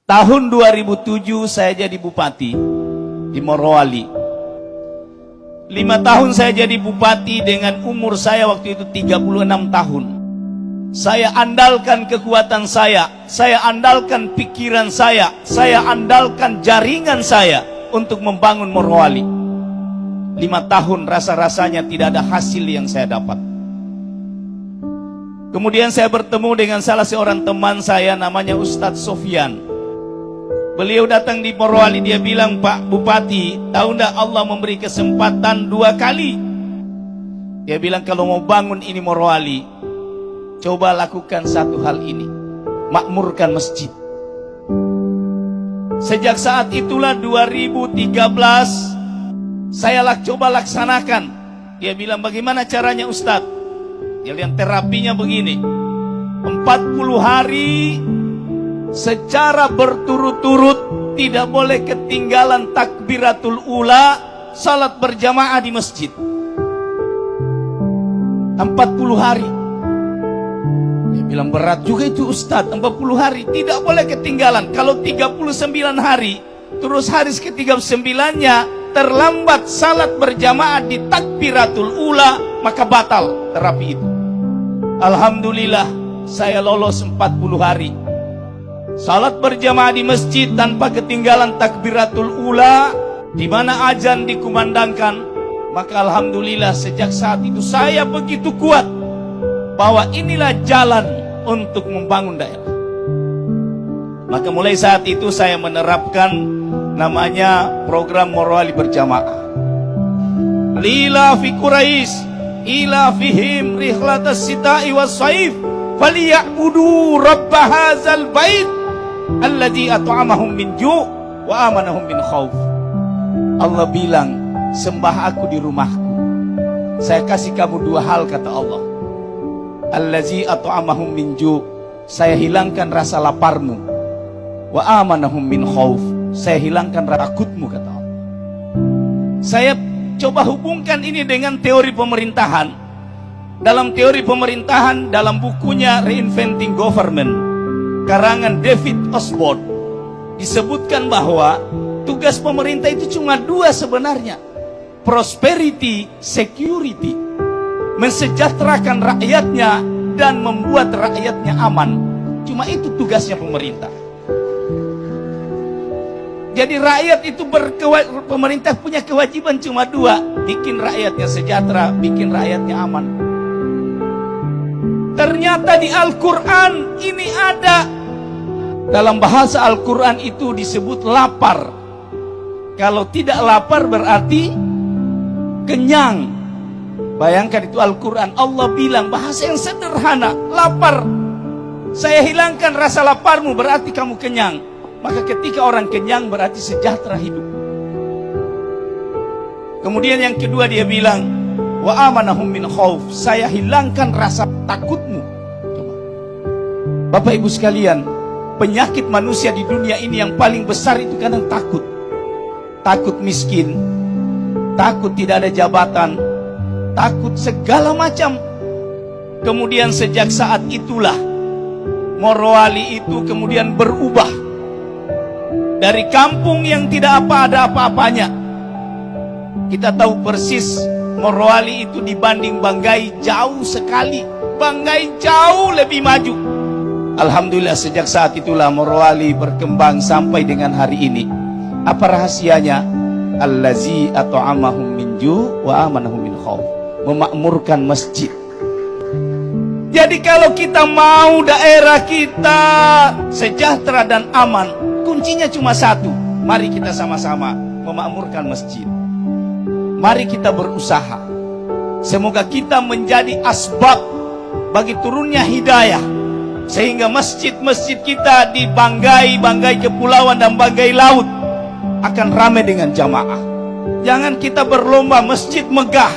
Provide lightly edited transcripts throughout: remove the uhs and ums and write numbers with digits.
Tahun 2007 saya jadi bupati di Morowali. 5 tahun saya jadi bupati dengan umur saya waktu itu 36 tahun. Saya andalkan kekuatan saya andalkan pikiran saya andalkan jaringan saya untuk membangun Morowali. 5 tahun rasa-rasanya tidak ada hasil yang saya dapat. Kemudian saya bertemu dengan salah seorang teman saya namanya Ustadz Sofyan. Beliau datang di Morowali, dia bilang, "Pak Bupati, tahu enggak Allah memberi kesempatan 2 kali?" Dia bilang, "Kalau mau bangun ini Morowali, coba lakukan satu hal ini, makmurkan masjid." Sejak saat itulah 2013 saya coba laksanakan. Dia bilang, "Bagaimana caranya Ustadz?" Dia bilang, "Terapinya begini, 40 hari secara berturut-turut tidak boleh ketinggalan takbiratul ula, salat berjamaah di masjid. 40 hari. Dia bilang, "Berat juga itu Ustadz, 40 hari tidak boleh ketinggalan. Kalau 39 hari terus hari ke-39-nya terlambat salat berjamaah di takbiratul ula, maka batal terapi itu." Alhamdulillah saya lolos 40 hari salat berjamaah di masjid tanpa ketinggalan takbiratul ula, di mana azan dikumandangkan. Maka alhamdulillah sejak saat itu saya begitu kuat bahwa inilah jalan untuk membangun daerah. Maka mulai saat itu saya menerapkan namanya program Morowali berjamaah. Lila fi Quraisy ila fihim rihlatas sita'i was saif falyabudu rabb hadzal bait alladzi at'amahum min ju' wa amanahum min khauf. Allah bilang, sembah aku di rumahku. Saya kasih kamu 2 hal, kata Allah. Allazi at'amahum min ju', saya hilangkan rasa laparmu. Wa amanahum min khauf, saya hilangkan rasa takutmu, kata Allah. Saya coba hubungkan ini dengan teori pemerintahan. Dalam teori pemerintahan, dalam bukunya Reinventing Government karangan David Osborne, disebutkan bahwa tugas pemerintah itu cuma 2 sebenarnya. Prosperity, security. Mensejahterakan rakyatnya dan membuat rakyatnya aman. Cuma itu tugasnya pemerintah. Jadi rakyat itu pemerintah punya kewajiban cuma 2. Bikin rakyatnya sejahtera, bikin rakyatnya aman. Ternyata di Al-Quran ini ada. Dalam bahasa Al-Quran itu disebut lapar. Kalau tidak lapar berarti kenyang. Bayangkan itu Al-Quran. Allah bilang bahasa yang sederhana, lapar. Saya hilangkan rasa laparmu berarti kamu kenyang. Maka ketika orang kenyang berarti sejahtera hidup. Kemudian yang kedua dia bilang, wa amanahum min khauf, saya hilangkan rasa takutmu. Coba. Bapak Ibu sekalian, penyakit manusia di dunia ini yang paling besar itu kadang takut. Takut miskin, takut tidak ada jabatan, takut segala macam. Kemudian sejak saat itulah Morowali itu kemudian berubah. Dari kampung yang tidak ada apa-apanya. Kita tahu persis Morowali itu dibanding Banggai jauh sekali. Banggai jauh lebih maju. Alhamdulillah sejak saat itulah Morowali berkembang sampai dengan hari ini. Apa rahasianya? Allazi at'amahum min ju' wa amanahum min khauf. Memakmurkan masjid. Jadi kalau kita mau daerah kita sejahtera dan aman, kuncinya cuma satu. Mari kita sama-sama memakmurkan masjid. Mari kita berusaha. Semoga kita menjadi asbab bagi turunnya hidayah, sehingga masjid-masjid kita di Banggai Kepulauan dan Banggai Laut akan ramai dengan jamaah. Jangan kita berlomba masjid megah,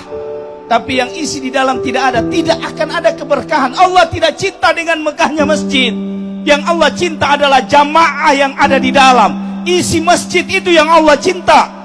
tapi yang isi di dalam tidak ada. Tidak akan ada keberkahan. Allah tidak cinta dengan megahnya masjid. Yang Allah cinta adalah jamaah yang ada di dalam. Isi masjid itu yang Allah cinta.